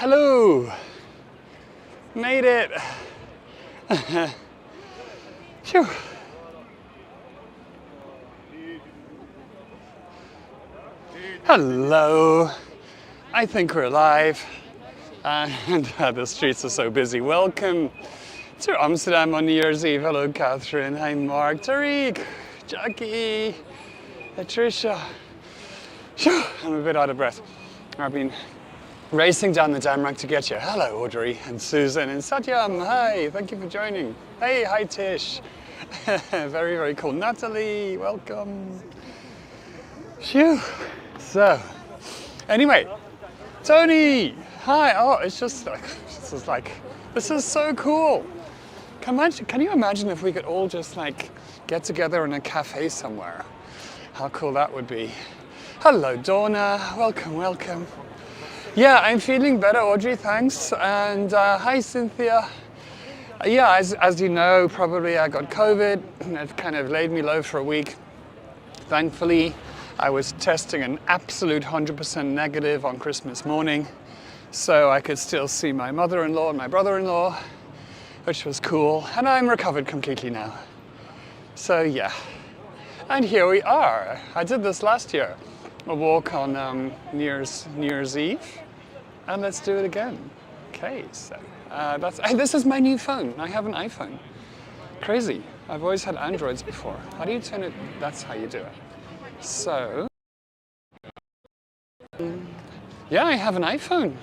Hello. Made it. Phew. Hello. I think we're live. And the streets are so busy. Welcome to Amsterdam on New Year's Eve. Hello, Catherine. Hi, Mark, Tariq, Jackie, Patricia. Phew. I'm a bit out of breath. I've been racing down the Damrak to get you. Hello, Audrey and Susan and Satyam. Hi, thank you for joining. Hey, hi, Tish. Very, very cool. Natalie, welcome. Phew. So, anyway, Tony. Hi. Oh, it's just like this is so cool. Can you imagine if we could all just like get together in a cafe somewhere? How cool that would be. Hello, Donna. Welcome, welcome. Yeah, I'm feeling better, Audrey, thanks. And hi, Cynthia. Yeah, as you know, probably I got COVID. It kind of laid me low for a week. Thankfully, I was testing an absolute 100% negative on Christmas morning. So I could still see my mother-in-law and my brother-in-law, which was cool. And I'm recovered completely now. So yeah. And here we are. I did this last year. A walk on New Year's Eve. And let's do it again. Okay, so this is my new phone. I have an iPhone. Crazy. I've always had Androids before. How do you turn it? That's how you do it. So, yeah, I have an iPhone.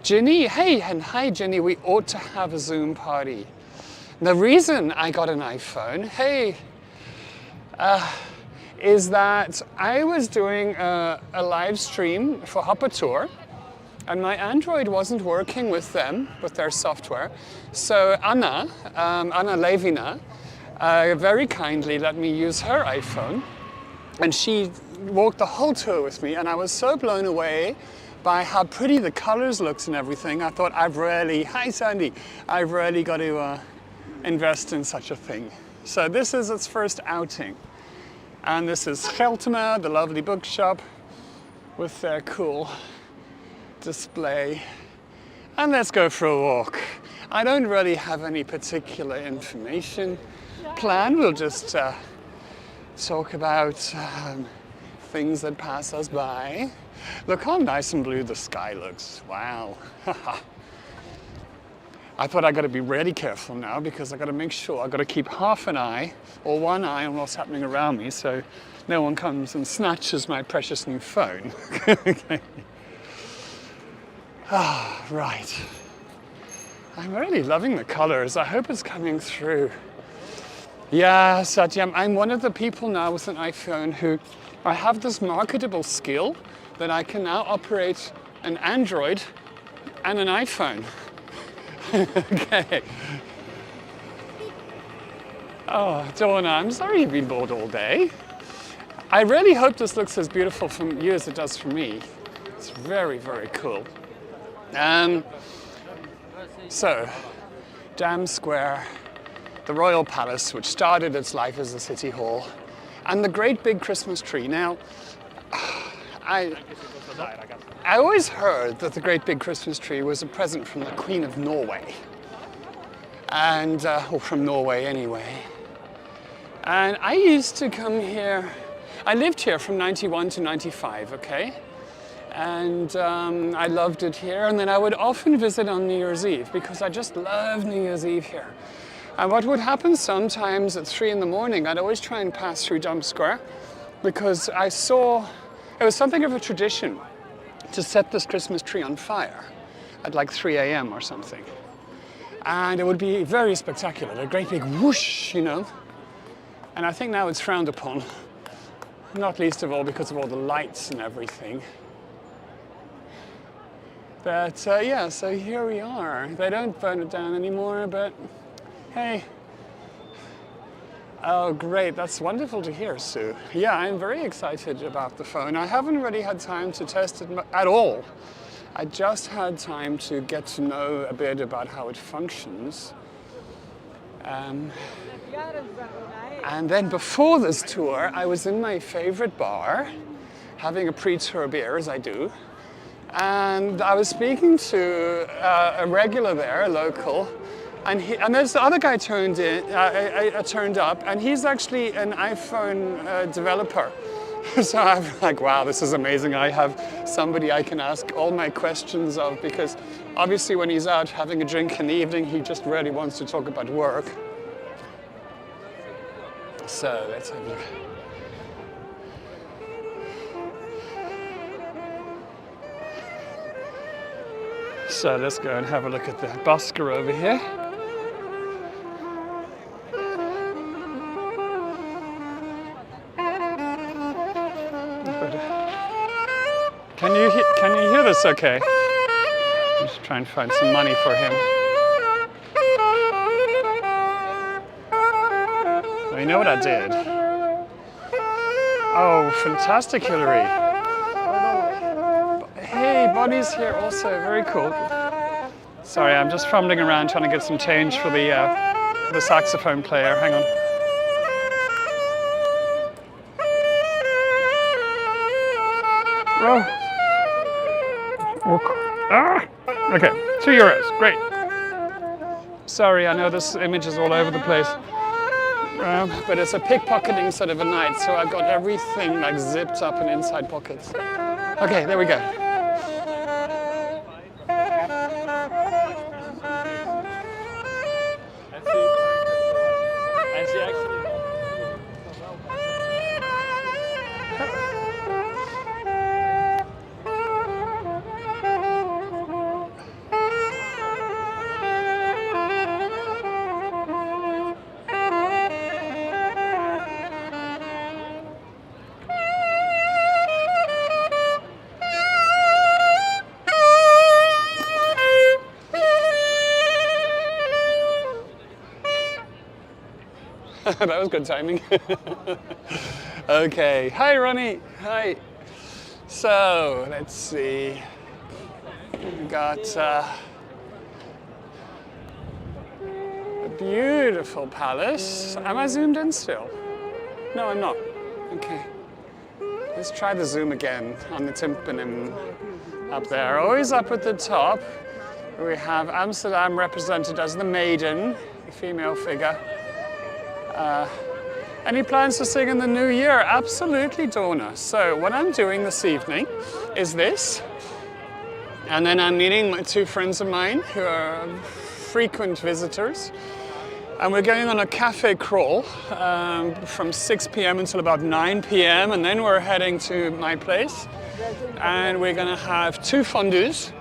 Ginny, hey, and hi Ginny, we ought to have a Zoom party. The reason I got an iPhone, hey, is that I was doing a live stream for Hopper Tour, and my Android wasn't working with them, with their software. So Anna Levina, very kindly let me use her iPhone, and she walked the whole tour with me, and I was so blown away by how pretty the colors looked and everything. I thought, hi Sandy, I've really got to invest in such a thing. So this is its first outing. And this is Geltema, the lovely bookshop, with their cool display. And let's go for a walk. I don't really have any particular information planned. We'll just talk about things that pass us by. Look how nice and blue the sky looks. Wow. I thought I got to be really careful now because I got to make sure I got to keep half an eye or one eye on what's happening around me so no one comes and snatches my precious new phone. Okay. Ah, right. I'm really loving the colors. I hope it's coming through. Yeah, Satyam, I'm one of the people now with an iPhone who I have this marketable skill that I can now operate an Android and an iPhone. Okay. Oh, Donna, I'm sorry you've been bored all day. I really hope this looks as beautiful from you as it does for me. It's very, very cool. So, Dam Square, the Royal Palace, which started its life as a city hall, and the great big Christmas tree. Now, I always heard that the great big Christmas tree was a present from the Queen of Norway. And, or from Norway anyway. And I used to come here, I lived here from 91 to 95, okay? And I loved it here. And then I would often visit on New Year's Eve because I just love New Year's Eve here. And what would happen sometimes at 3 in the morning, I'd always try and pass through Dam Square because I saw, it was something of a tradition to set this Christmas tree on fire at like 3 a.m. or something. And it would be very spectacular, a great big whoosh, you know. And I think now it's frowned upon, not least of all because of all the lights and everything. But yeah, so here we are. They don't burn it down anymore, but hey. Oh, great. That's wonderful to hear, Sue. Yeah, I'm very excited about the phone. I haven't really had time to test it at all. I just had time to get to know a bit about how it functions. And then before this tour, I was in my favorite bar, having a pre-tour beer, as I do. And I was speaking to a regular there, a local, and there's the other guy turned up, and he's actually an iPhone developer. So I'm like, wow, this is amazing. I have somebody I can ask all my questions of, because obviously when he's out having a drink in the evening, he just really wants to talk about work. So let's have a look. So let's go and have a look at the busker over here. Can you hear this okay? I'm just trying to find some money for him. Well, you know what I did? Oh, fantastic, Hillary. Hey, Bonnie's here also, very cool. Sorry, I'm just fumbling around trying to get some change for the saxophone player. Hang on. Oh. Okay, €2, great. Sorry, I know this image is all over the place. But it's a pickpocketing sort of a night, so I've got everything like zipped up in inside pockets. Okay, there we go. That was good timing. Okay, hi Ronnie, hi. So, let's see. We got a beautiful palace. Am I zoomed in still? No, I'm not. Okay. Let's try the zoom again on the tympanum up there. Always up at the top, we have Amsterdam represented as the maiden, a female figure. Any plans to sing in the new year? Absolutely, Donna. So what I'm doing this evening is this. And then I'm meeting my two friends of mine who are frequent visitors. And we're going on a cafe crawl from 6 p.m. until about 9 p.m. And then we're heading to my place. And we're going to have 2 fondues.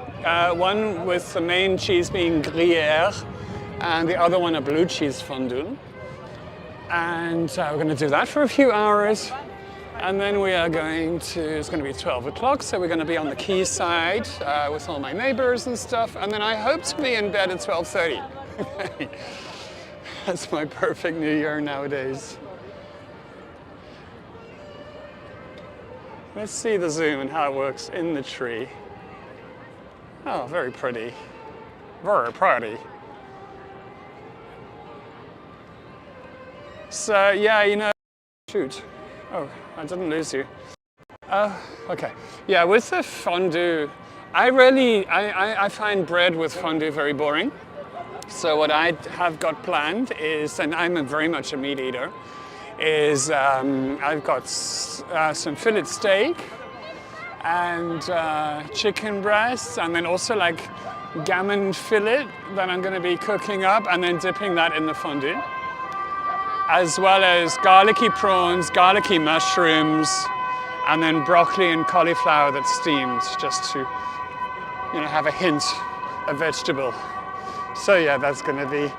One with the main cheese being Gruyère, and the other one a blue cheese fondue. And we're going to do that for a few hours. And then we are going to, it's going to be 12 o'clock, so we're going to be on the quayside with all my neighbors and stuff. And then I hope to be in bed at 12:30. That's my perfect New Year nowadays. Let's see the zoom and how it works in the tree. Oh, very pretty. Very pretty. So, yeah, you know, shoot. Oh, I didn't lose you. Okay. Yeah, with the fondue, I find bread with fondue very boring. So what I have got planned is, and I'm very much a meat eater, is I've got some fillet steak and chicken breasts, and then also like gammon fillet that I'm going to be cooking up and then dipping that in the fondue, as well as garlicky prawns, garlicky mushrooms, and then broccoli and cauliflower that's steamed, just to, you know, have a hint of vegetable. So yeah, that's going to be.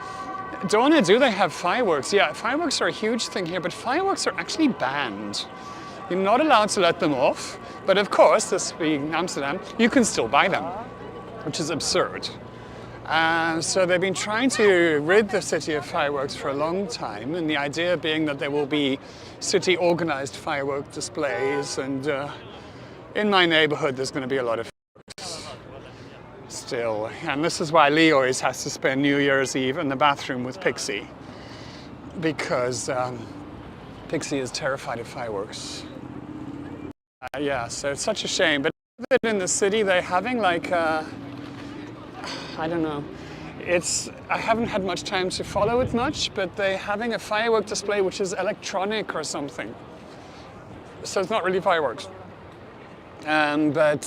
Donna, do they have fireworks? Yeah, fireworks are a huge thing here, but fireworks are actually banned. You're not allowed to let them off, but of course, this being Amsterdam, you can still buy them, which is absurd. So they've been trying to rid the city of fireworks for a long time, and the idea being that there will be city-organized firework displays, and in my neighborhood there's going to be a lot of fireworks still. And this is why Lee always has to spend New Year's Eve in the bathroom with Pixie, because Pixie is terrified of fireworks. Yeah, so it's such a shame, but that in the city they're having like, I don't know, I haven't had much time to follow it much, but they're having a firework display which is electronic or something. So it's not really fireworks. But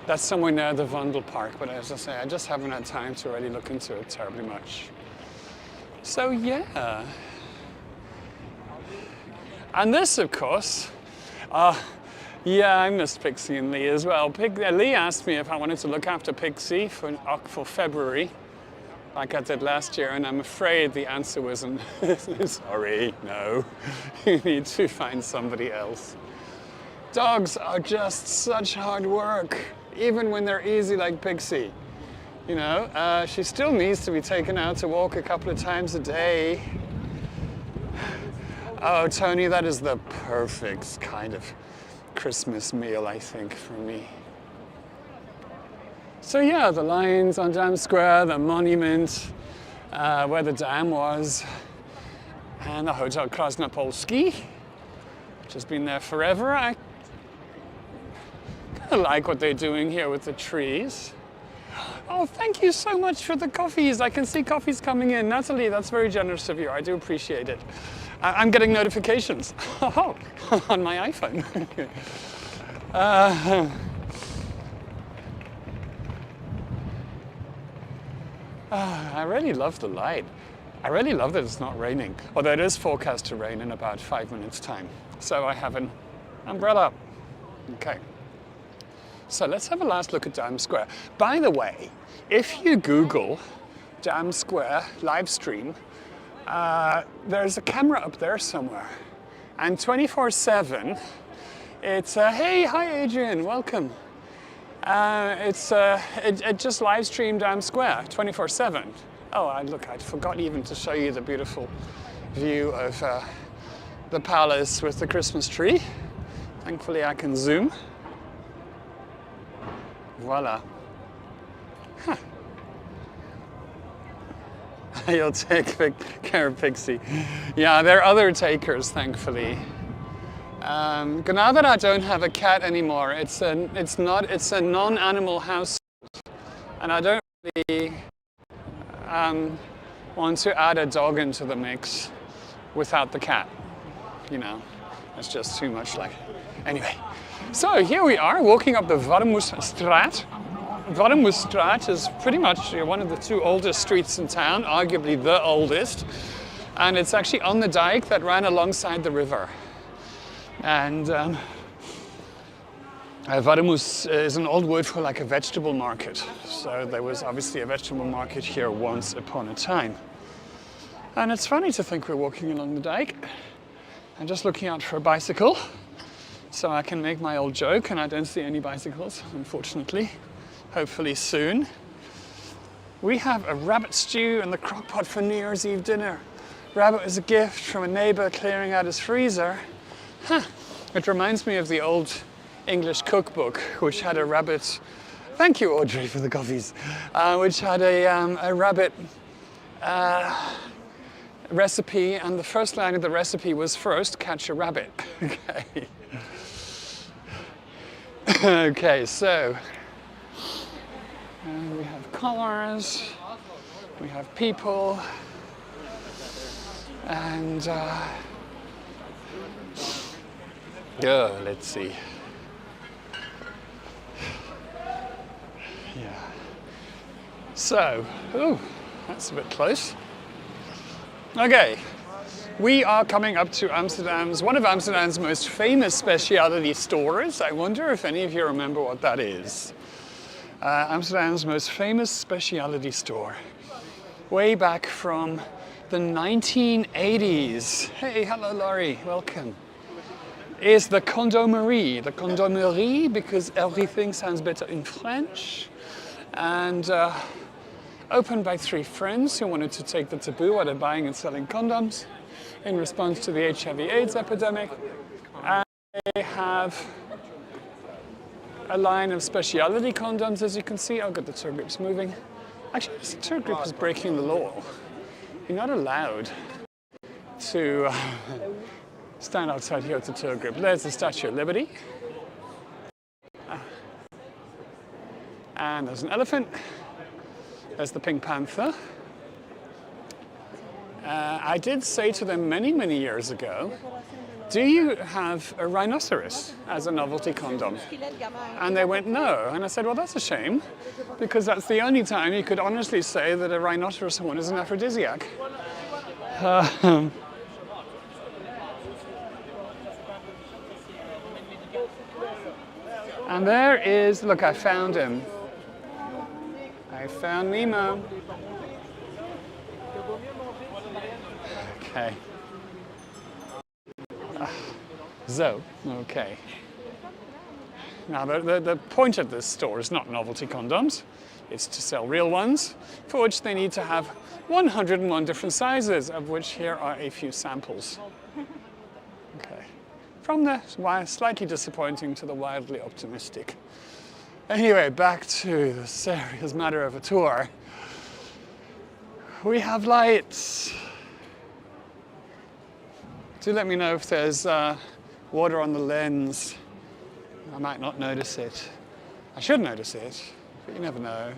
that's somewhere near the Vondel Park. But as I say, I just haven't had time to really look into it terribly much. So yeah. And this, of course, yeah, I missed Pixie and Lee as well. Lee asked me if I wanted to look after Pixie for February, like I did last year, and I'm afraid the answer was sorry, no. You need to find somebody else. Dogs are just such hard work, even when they're easy like Pixie. You know, she still needs to be taken out to walk a couple of times a day. Oh, Tony, that is the perfect kind of Christmas meal, I think, for me. So yeah, the lions on Dam Square, the monument where the dam was, and the Hotel Krasnopolski, which has been there forever. I like what they're doing here with the trees. Oh, thank you so much for the coffees. I can see coffees coming in. Natalie, that's very generous of you. I do appreciate it. I'm getting notifications on my iPhone. I really love the light. I really love that it's not raining, although it is forecast to rain in about 5 minutes' time. So I have an umbrella. Okay. So let's have a last look at Dam Square. By the way, if you Google Dam Square live stream, there's a camera up there somewhere. And 24/7, it's hey, hi Adrian, welcome. It just live streamed Dam Square 24/7. Oh, look, I forgot even to show you the beautiful view of the palace with the Christmas tree. Thankfully I can zoom. Voila. Huh. You'll take care of Pixie. Yeah, there are other takers, thankfully. Now that I don't have a cat anymore, it's a non-animal household, and I don't really want to add a dog into the mix without the cat. You know, it's just too much like. Anyway, so here we are walking up the Warmoesstraat. Warmoesstraat is pretty much one of the two oldest streets in town, arguably the oldest, and it's actually on the dike that ran alongside the river. And Warmoes is an old word for like a vegetable market. So there was obviously a vegetable market here once upon a time. And it's funny to think we're walking along the dike. I'm just looking out for a bicycle so I can make my old joke, and I don't see any bicycles, unfortunately. Hopefully soon. We have a rabbit stew in the crock pot for New Year's Eve dinner. Rabbit is a gift from a neighbor clearing out his freezer. Huh. It reminds me of the old English cookbook, which had a rabbit. Thank you, Audrey, for the coffees. Which had a rabbit recipe, and the first line of the recipe was first catch a rabbit. Okay. Okay, so we have colours, we have people, and let's see. Yeah. So, ooh, that's a bit close. Okay, we are coming up to one of Amsterdam's most famous speciality stores. I wonder if any of you remember what that is. Amsterdam's most famous speciality store, way back from the 1980s. Hey, hello Laurie, welcome. Is the Condomerie. The Condomerie, because everything sounds better in French. And opened by three friends who wanted to take the taboo out of buying and selling condoms in response to the HIV/AIDS epidemic. And they have a line of speciality condoms, as you can see. Oh, good, the tour group's moving. Actually, this tour group is breaking the law. You're not allowed to stand outside here with the tour group. There's the Statue of Liberty. And there's an elephant. There's the Pink Panther. I did say to them many, many years ago, do you have a rhinoceros as a novelty condom? And they went, no. And I said, well, that's a shame, because that's the only time you could honestly say that a rhinoceros horn is an aphrodisiac. And there is, look, I found him. I found Nemo. Okay. So, okay. Now, the point of this store is not novelty condoms. It's to sell real ones, for which they need to have 101 different sizes, of which here are a few samples. Okay. From the slightly disappointing to the wildly optimistic. Anyway, back to the serious matter of a tour. We have lights. Do let me know if there's water on the lens. I might not notice it. I should notice it, but you never know.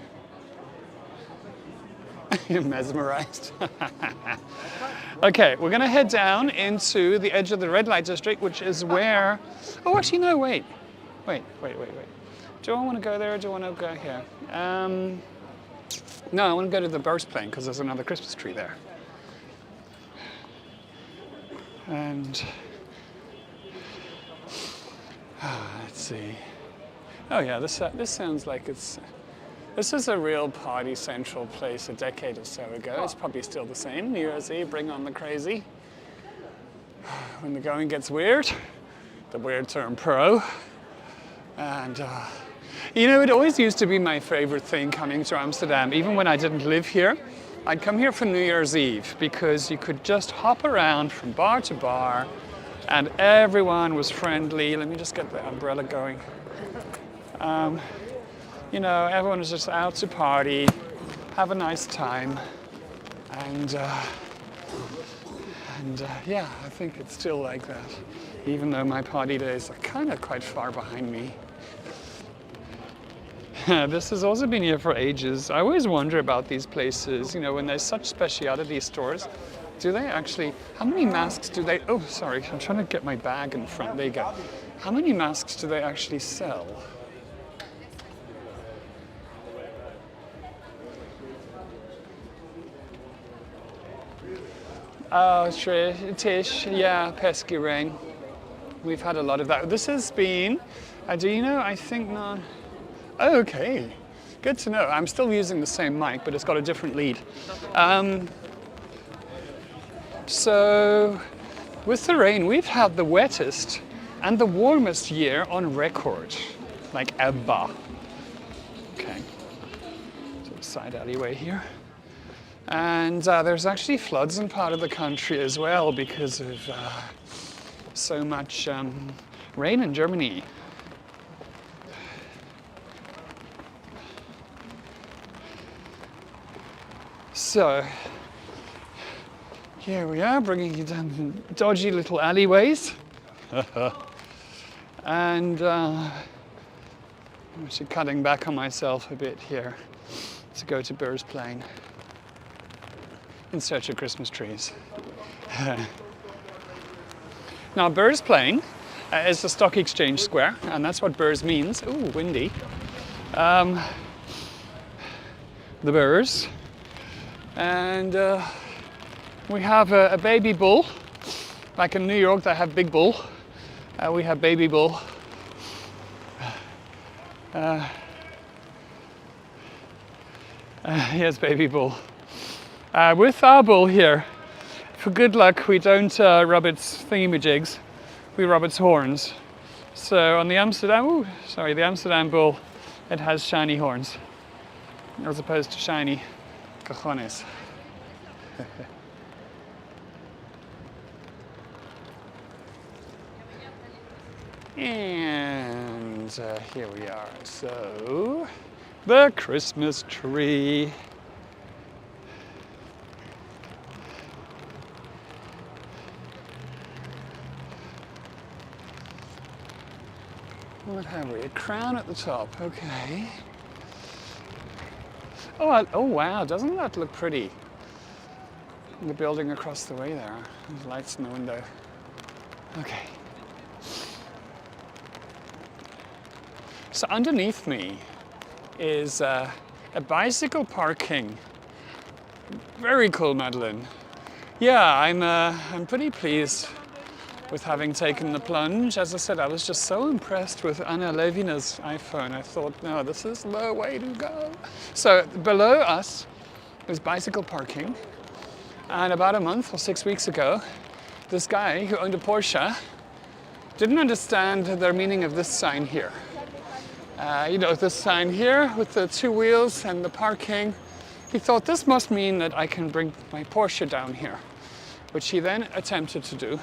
You're mesmerized. Okay, we're going to head down into the edge of the red light district, which is where... Oh, actually, no, wait. Wait. Do I want to go there or do I want to go here? No, I want to go to the Beursplein because there's another Christmas tree there. And... let's see. Oh yeah, this sounds like it's... This is a real party central place a decade or so ago. It's probably still the same. New Year's Eve, bring on the crazy. When the going gets weird, the weird turn pro. And, you know, it always used to be my favorite thing coming to Amsterdam. Even when I didn't live here, I'd come here for New Year's Eve because you could just hop around from bar to bar and everyone was friendly. Let me just get the umbrella going. You know, everyone was just out to party, have a nice time, and yeah, I think it's still like that, even though my party days are kind of quite far behind me. This has also been here for ages. I always wonder about these places, you know, when there's such speciality stores, do they actually, how many masks do they, oh, sorry, I'm trying to get my bag in front, there you go. How many masks do they actually sell? Oh, Tish, yeah, pesky rain. We've had a lot of that. This has been, do you know, I think not. Oh, okay, good to know. I'm still using the same mic, but it's got a different lead. So, with the rain, we've had the wettest and the warmest year on record, like ever. Okay, so the side alleyway here. And there's actually floods in part of the country as well because of so much rain in Germany. So, here we are, bringing you down dodgy little alleyways. And I'm actually cutting back on myself a bit here to go to Beursplein in search of Christmas trees. Now, Beursplein is the stock exchange square, and that's what Beurs means. Ooh, windy. The Beurs. And we have a baby bull. Like in New York, they have big bull. We have baby bull. Here's baby bull. With our bull here, for good luck, we don't rub its thingamajigs, we rub its horns. So on the the Amsterdam bull, it has shiny horns, as opposed to shiny cojones. And here we are. So, the Christmas tree. What have we? A crown at the top, okay. Oh wow, doesn't that look pretty? The building across the way there. There's lights in the window. Okay. So underneath me is a bicycle parking. Very cool, Madeline. Yeah, I'm pretty pleased with having taken the plunge. As I said, I was just so impressed with Anna Levina's iPhone. I thought, no, this is the way to go. So below us is bicycle parking. And about a month or 6 weeks ago, this guy who owned a Porsche didn't understand the meaning of this sign here. You know, this sign here with the 2 wheels and the parking. He thought this must mean that I can bring my Porsche down here, which he then attempted to do.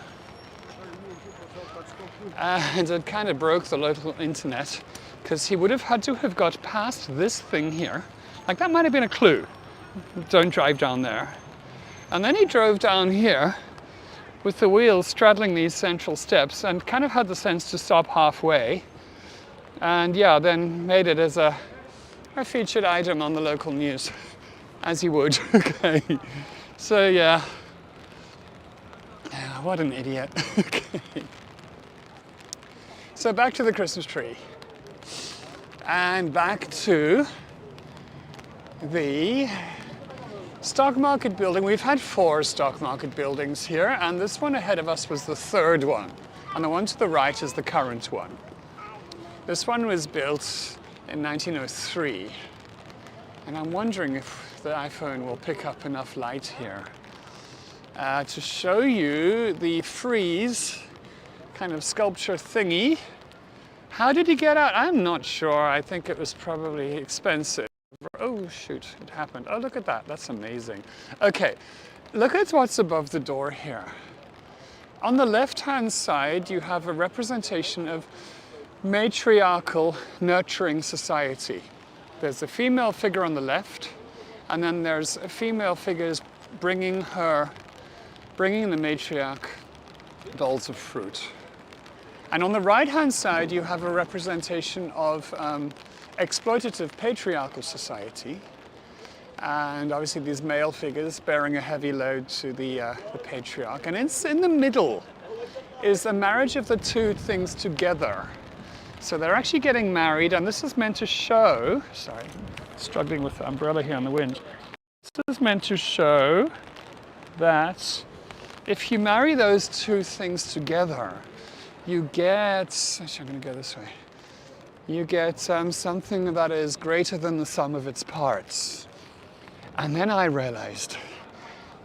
And it kind of broke the local internet, because he would have had to have got past this thing here. Like, that might have been a clue. Don't drive down there. And then he drove down here with the wheels straddling these central steps and kind of had the sense to stop halfway. And yeah, then made it as a featured item on the local news, as he would. Okay. So yeah. What an idiot. Okay. So back to the Christmas tree. And back to the stock market building. We've had 4 stock market buildings here, and this one ahead of us was the 3rd one. And the one to the right is the current one. This one was built in 1903. And I'm wondering if the iPhone will pick up enough light here to show you the frieze kind of sculpture thingy. How did he get out? I'm not sure. I think it was probably expensive. Oh shoot, it happened. Oh, look at that. That's amazing. Okay, look at what's above the door here. On the left-hand side, you have a representation of matriarchal nurturing society. There's a female figure on the left, and then there's female figures bringing the matriarch bowls of fruit. And on the right-hand side, you have a representation of exploitative patriarchal society. And obviously these male figures bearing a heavy load to the patriarch. And in the middle is a marriage of the 2 things together. So they're actually getting married, and this is meant to show, sorry, struggling with the umbrella here in the wind. This is meant to show that if you marry those 2 things together, you get, actually I'm going to go this way, you get something that is greater than the sum of its parts. And then I realized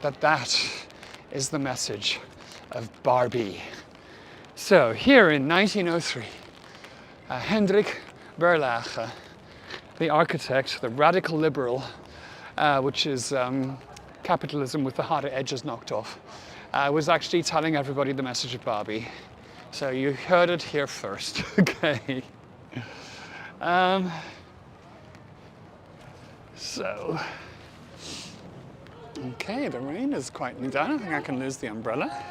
that that is the message of Barbie. So here in 1903, Hendrik Berlage, the architect, the radical liberal, which is capitalism with the harder edges knocked off, was actually telling everybody the message of Barbie. So you heard it here first, okay? Okay, the rain is quietening down. I think I can lose the umbrella.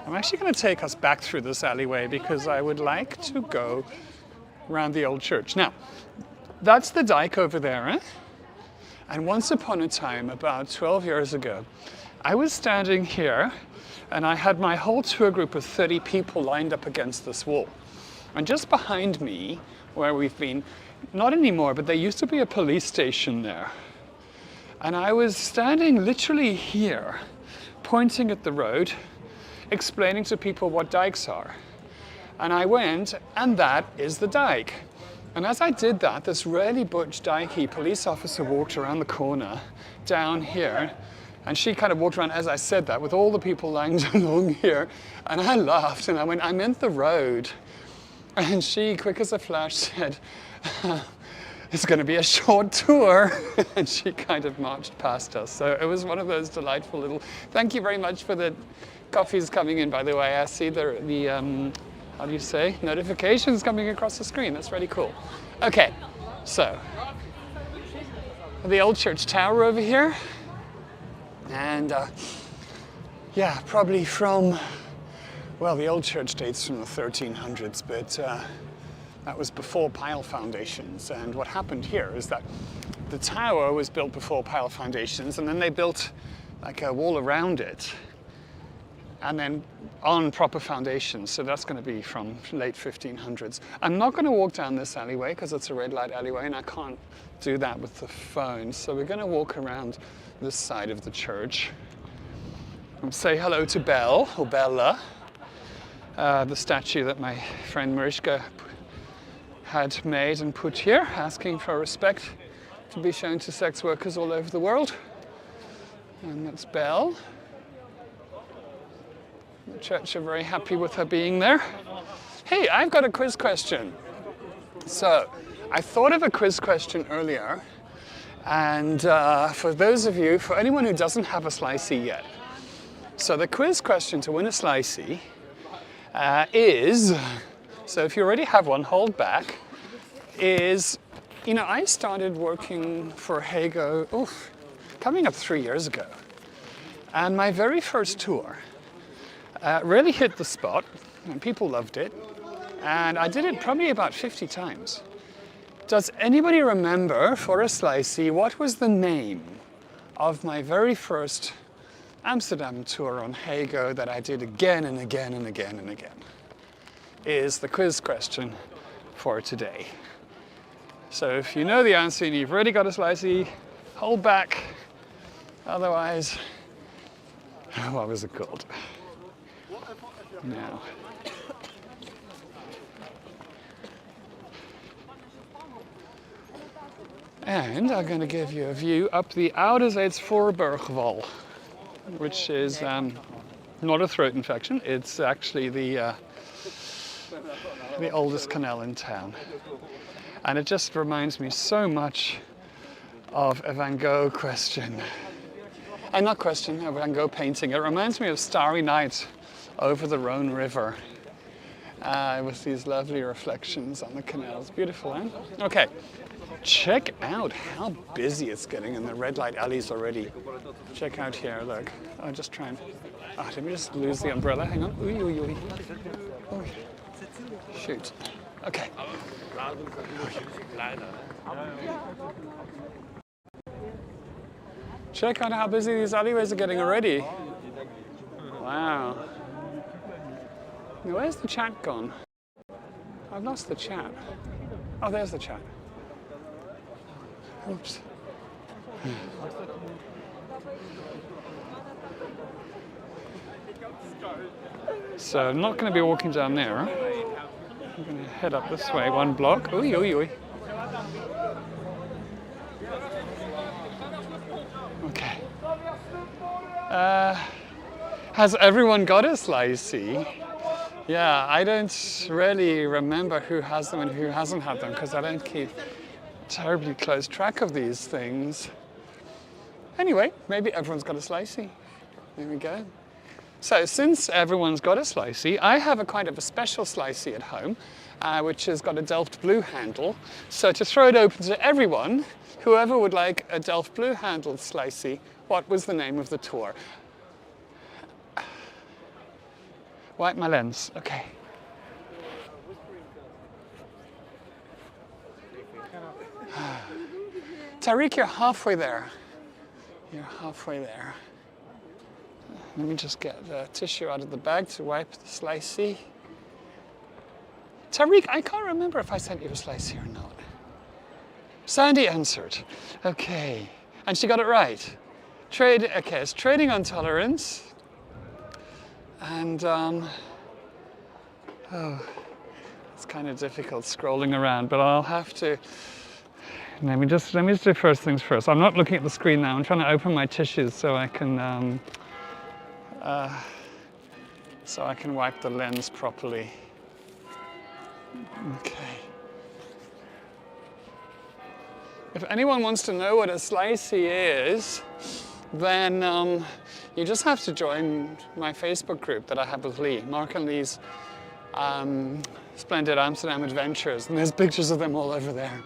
I'm actually going to take us back through this alleyway because I would like to go around the old church. Now, that's the dike over there, eh? And once upon a time, about 12 years ago, I was standing here and I had my whole tour group of 30 people lined up against this wall. And just behind me, where we've been, not anymore, but there used to be a police station there. And I was standing literally here, pointing at the road, explaining to people what dikes are. And I went, and that is the dike. And as I did that, this really butch dikey police officer walked around the corner down here, and she kind of walked around as I said that with all the people lying along here. And I laughed and I went, I meant the road. And she, quick as a flash, said, it's going to be a short tour. And she kind of marched past us. So it was one of those delightful little, thank you very much for the coffees coming in, by the way. I see the how do you say, notifications coming across the screen. That's really cool. Okay, so the old church tower over here. And yeah, probably from, well, the old church dates from the 1300s, but that was before pile foundations. And what happened here is that the tower was built before pile foundations, and then they built like a wall around it, and then on proper foundations. So that's going to be from late 1500s. I'm not going to walk down this alleyway because it's a red light alleyway and I can't do that with the phone. So we're going to walk around this side of the church and say hello to Belle, or Bella, the statue that my friend Mariska had made and put here, asking for respect to be shown to sex workers all over the world. And that's Belle. The church are very happy with her being there. Hey, I've got a quiz question. So, I thought of a quiz question earlier, and for those of you, for anyone who doesn't have a slicey yet, so the quiz question to win a slicey is, so if you already have one, hold back, is, you know, I started working for Hego, coming up 3 years ago, and my very first tour really hit the spot, and people loved it, and I did it probably about 50 times. Does anybody remember, for a slicey, what was the name of my very first Amsterdam tour on Hego that I did again and again and again and again? Is the quiz question for today. So if you know the answer and you've already got a slicey, hold back. Otherwise, what was it called? Now. And I'm going to give you a view up the Ouderzijds Voorburgwal, which is not a throat infection. It's actually the oldest canal in town. And it just reminds me so much of a Van Gogh question. Not question, a Van Gogh painting. It reminds me of Starry Night over the Rhone River with these lovely reflections on the canals. Beautiful, eh? Okay, check out how busy it's getting in the red light alleys already. Check out here, look. I'll just try and... let me just lose the umbrella. Hang on. Oei, oei, oei. Oei. Shoot. Okay. Check out how busy these alleyways are getting already. Wow. Now, where's the chat gone? I've lost the chat. Oh, there's the chat. Oops. So I'm not going to be walking down there. I'm going to head up this way, one block. Oei, oei, oei. Okay. Has everyone got a slicey? Yeah, I don't really remember who has them and who hasn't had them because I don't keep terribly close track of these things. Anyway, maybe everyone's got a slicey. There we go. So since everyone's got a slicey, I have a kind of a special slicey at home, which has got a Delft Blue handle. So to throw it open to everyone, whoever would like a Delft Blue handled slicey, what was the name of the tour? Wipe my lens, okay. Tariq, you're halfway there. You're halfway there. Let me just get the tissue out of the bag to wipe the slicey. Tariq, I can't remember if I sent you a slicey or not. Sandy answered. Okay. And she got it right. Okay, it's trading on tolerance. And, it's kind of difficult scrolling around, but I'll have to... Let me just do first things first. I'm not looking at the screen now. I'm trying to open my tissues so I can wipe the lens properly. Okay. If anyone wants to know what a slicey is, then you just have to join my Facebook group that I have with Lee, Mark and Lee's Splendid Amsterdam Adventures, and there's pictures of them all over there.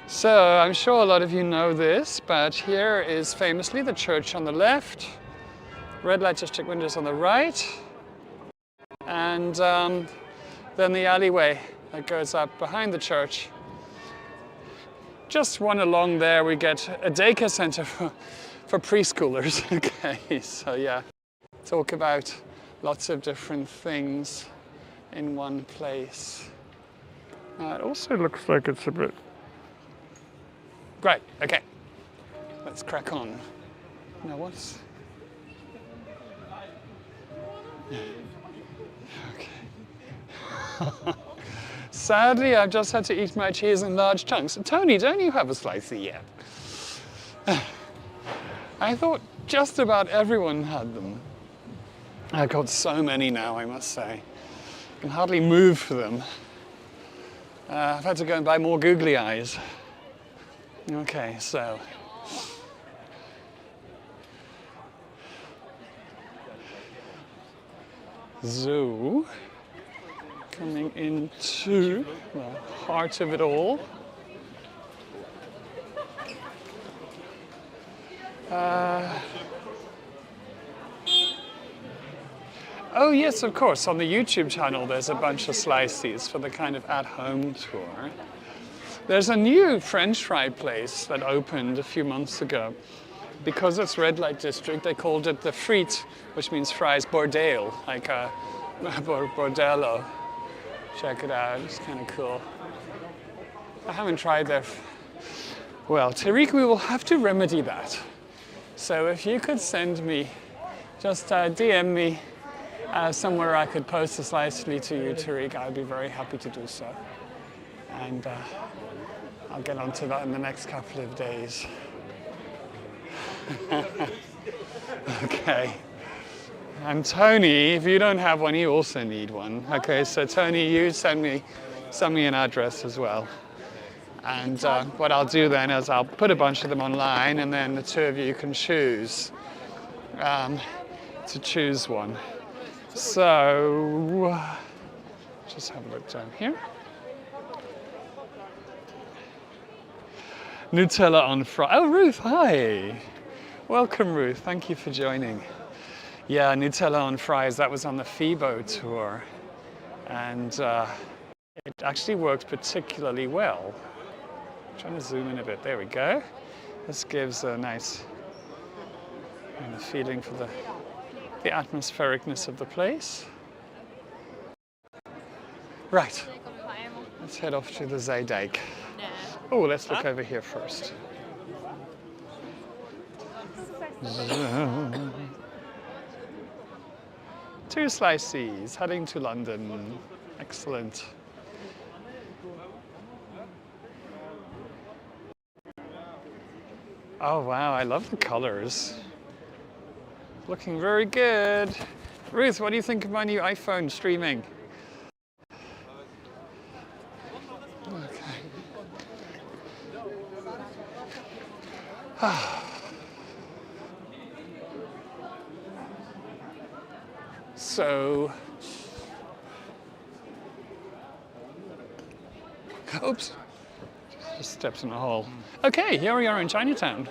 So I'm sure a lot of you know this, but here is famously the church on the left, red light district windows on the right, and then the alleyway that goes up behind the church just one along there, we get a daycare center for preschoolers. Okay, so yeah, talk about lots of different things in one place. It also looks like it's a bit... Great, okay. Let's crack on. Now what's... Okay. Sadly, I've just had to eat my cheese in large chunks. Tony, don't you have a slicey yet? I thought just about everyone had them. I've got so many now, I must say. I can hardly move for them. I've had to go and buy more googly eyes. Okay, so... Zoo. Coming into the heart of it all. Oh yes, of course, on the YouTube channel there's a bunch of slices for the kind of at-home tour. There's a new French fry place that opened a few months ago. Because it's red light district, they called it the Frites, which means fries bordel, like a bordello. Check it out, it's kind of cool. I haven't tried their... Well, Tariq, we will have to remedy that. So if you could send me, just DM me somewhere I could post a slicely to you, Tariq, I'd be very happy to do so. And I'll get onto that in the next couple of days. Okay. And Tony, if you don't have one, you also need one. Okay, so Tony, you send me an address as well. And what I'll do then is I'll put a bunch of them online, and then the two of you can choose to choose one. So, just have a look down here. Nutella on fries. Oh, Ruth, hi. Welcome, Ruth. Thank you for joining. Yeah, Nutella on fries, that was on the FIBO tour. And it actually worked particularly well. I'm trying to zoom in a bit. There we go. This gives a nice kind of feeling for the atmosphericness of the place. Right. Let's head off to the Zeedijk. Oh, let's look over here first. Two slices, heading to London. Excellent. Oh wow, I love the colors. Looking very good. Ruth, what do you think of my new iPhone streaming? Okay. So, oops, just stepped in a hole. Okay, here we are in Chinatown.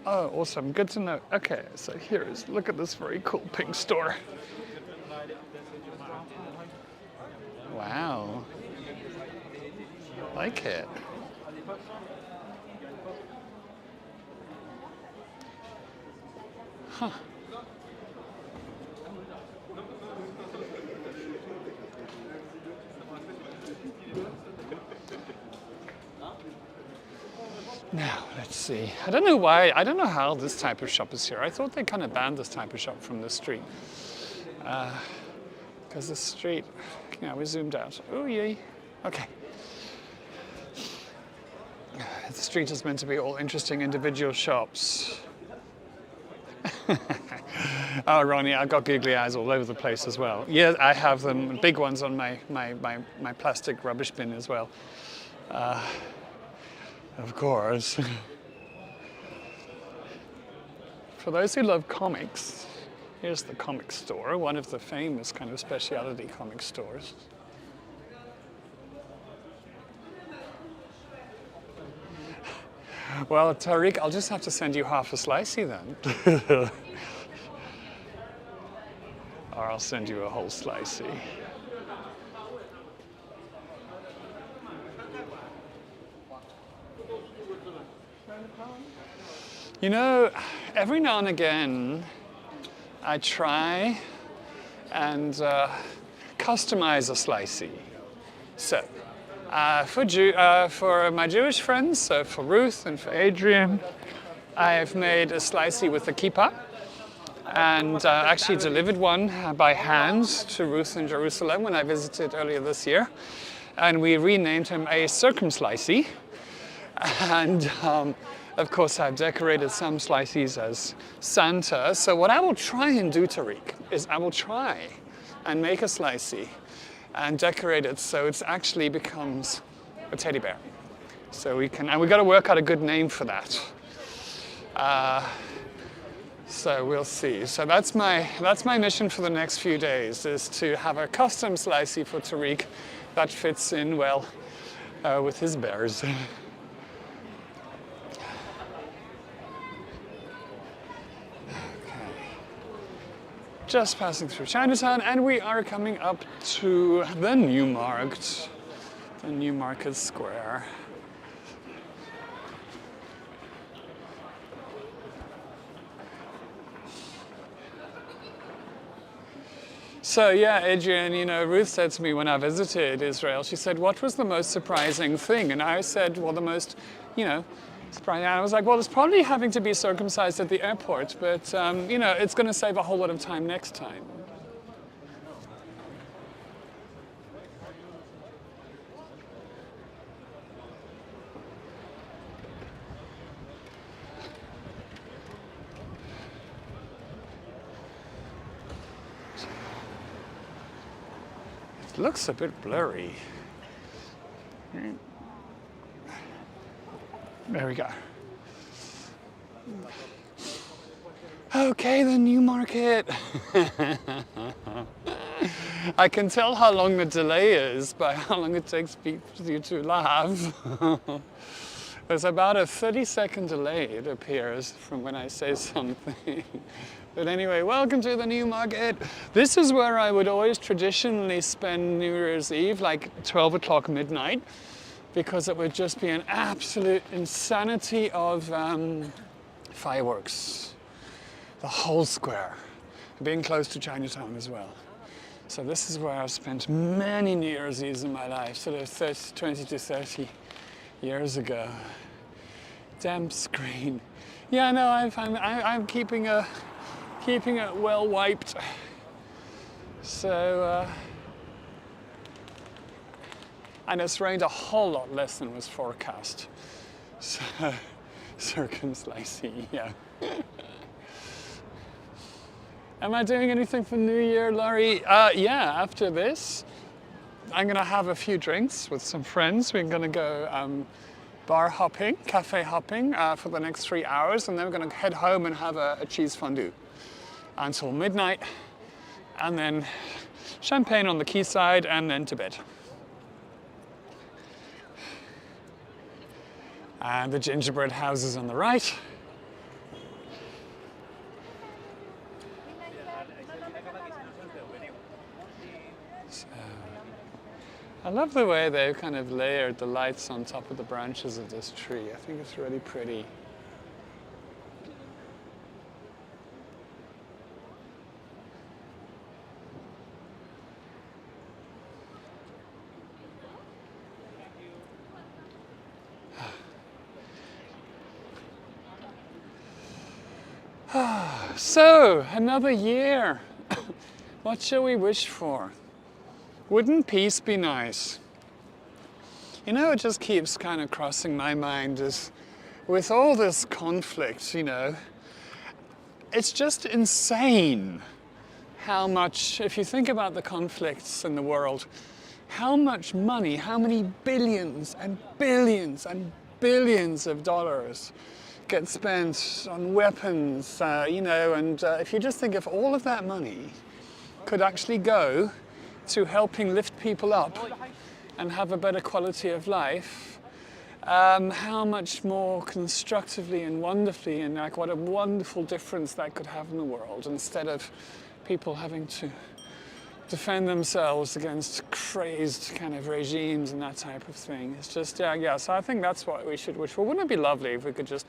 Oh, awesome, good to know. Okay, so look at this very cool pink store. Wow, like it. Huh. Now, let's see. I don't know why, I don't know how this type of shop is here. I thought they kind of banned this type of shop from the street. Because the street, yeah, we zoomed out. Oh, yay. Okay. The street is meant to be all interesting individual shops. Oh, Ronnie, I've got googly eyes all over the place as well. Yeah, I have them, big ones on my plastic rubbish bin as well. Of course. For those who love comics, here's the comic store, one of the famous kind of specialty comic stores. Well, Tariq, I'll just have to send you half a slicey then. Or I'll send you a whole slicey. You know, every now and again, I try and customize a slicey. So, for my Jewish friends, so for Ruth and for Adrian, I've made a slicey with a kippah, and actually delivered one by hand to Ruth in Jerusalem when I visited earlier this year. And we renamed him a circumslicey. And of course, I've decorated some slices as Santa. So what I will try and do, Tariq, is I will try and make a slicey and decorate it so it actually becomes a teddy bear. So we've got to work out a good name for that. So we'll see. So that's my mission for the next few days, is to have a custom slicey for Tariq that fits in well with his bears. Just passing through Chinatown, and we are coming up to the Newmarket Square. So yeah, Adrian, you know, Ruth said to me when I visited Israel, she said, what was the most surprising thing? And I said, well, the most, surprising. And I was like, well, it's probably having to be circumcised at the airport, but, it's going to save a whole lot of time next time. It looks a bit blurry. There we go. Okay, the Newmarket. I can tell how long the delay is by how long it takes you to laugh. There's about a 30-second delay, it appears, from when I say something. But anyway, welcome to the Newmarket. This is where I would always traditionally spend New Year's Eve, like 12 o'clock midnight, because it would just be an absolute insanity of fireworks. The whole square, being close to Chinatown as well. So this is where I've spent many New Year's Eves in my life, sort of 20 to 30 years ago. Damp screen. Yeah, no, I'm keeping it well wiped. So, and it's rained a whole lot less than was forecast. So, circumslicey, yeah. Am I doing anything for New Year, Laurie? Yeah, after this, I'm going to have a few drinks with some friends. We're going to go bar hopping, cafe hopping for the next 3 hours, and then we're going to head home and have a cheese fondue until midnight, and then champagne on the quayside, and then to bed. And the gingerbread houses on the right. So, I love the way they've kind of layered the lights on top of the branches of this tree. I think it's really pretty. So, another year. What shall we wish for? Wouldn't peace be nice? You know, it just keeps kind of crossing my mind is with all this conflict, it's just insane how much, if you think about the conflicts in the world, how much money, how many billions and billions and billions of dollars get spent on weapons, and if you just think if all of that money could actually go to helping lift people up and have a better quality of life, how much more constructively and wonderfully, and like what a wonderful difference that could have in the world, instead of people having to defend themselves against crazed kind of regimes and that type of thing. It's just, yeah, so I think that's what we should wish for. Wouldn't it be lovely if we could just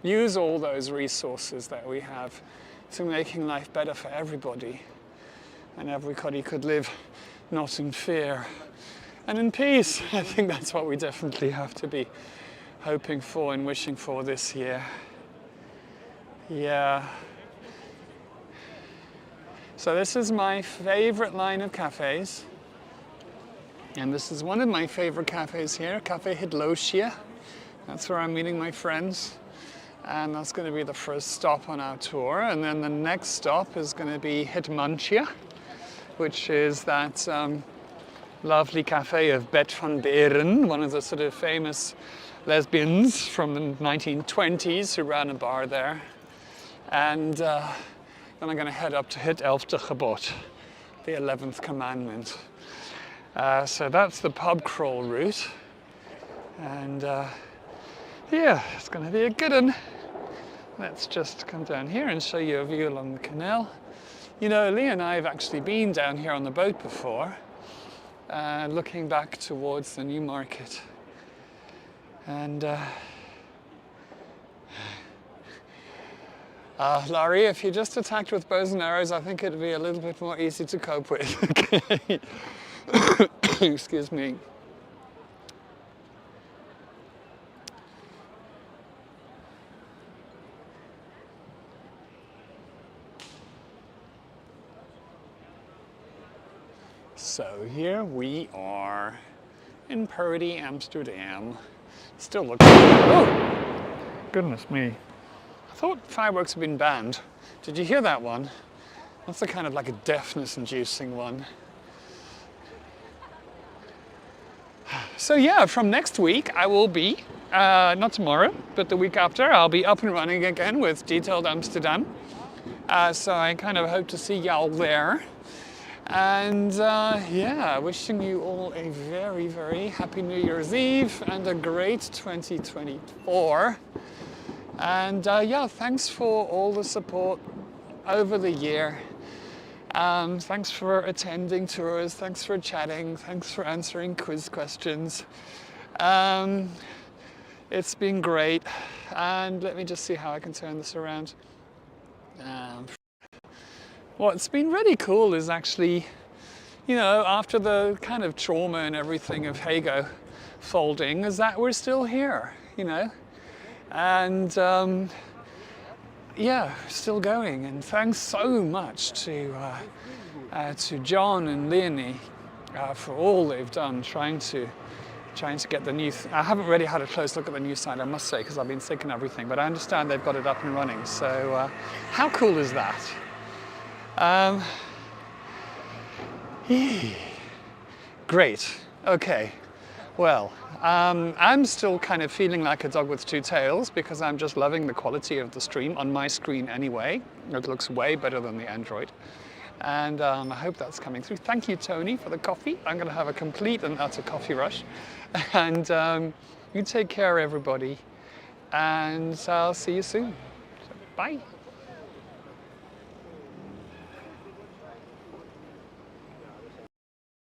use all those resources that we have to making life better for everybody, and everybody could live not in fear and in peace? I think that's what we definitely have to be hoping for and wishing for this year. Yeah. So this is my favorite line of cafes. And this is one of my favorite cafes here, Café Hitlosia. That's where I'm meeting my friends. And that's going to be the first stop on our tour. And then the next stop is going to be Hitmantia, which is that lovely cafe of Bet van Beeren, one of the sort of famous lesbians from the 1920s who ran a bar there. And then I'm going to head up to Hit Elfte Gebod, the 11th commandment. So that's the pub crawl route. And yeah, it's going to be a good one. Let's just come down here and show you a view along the canal. You know, Lee and I have actually been down here on the boat before, looking back towards the new market. And Laurie, if you're just attacked with bows and arrows, I think it'd be a little bit more easy to cope with. Okay. Excuse me. So here we are in Party, Amsterdam. Still looks. Oh, goodness me! I thought fireworks had been banned. Did you hear that one? That's a kind of like a deafness-inducing one. So yeah, from next week I will be, not tomorrow, but the week after, I'll be up and running again with Detailed Amsterdam. So I kind of hope to see y'all there. And yeah, wishing you all a very, very happy New Year's Eve and a great 2024. And yeah, thanks for all the support over the year. Thanks for attending tours, thanks for chatting, thanks for answering quiz questions. It's been great. And let me just see how I can turn this around. What's been really cool is actually, you know, after the kind of trauma and everything of Hago folding, is that we're still here, you know, and yeah, still going. And thanks so much to John and Leonie for all they've done trying to get the new. I haven't really had a close look at the new site, I must say, because I've been sick and everything. But I understand they've got it up and running. So how cool is that? Great. Okay. Well, I'm still kind of feeling like a dog with two tails because I'm just loving the quality of the stream on my screen anyway. It looks way better than the Android. And I hope that's coming through. Thank you, Tony, for the coffee. I'm going to have a complete and utter coffee rush. And you take care, everybody. And I'll see you soon. So, bye.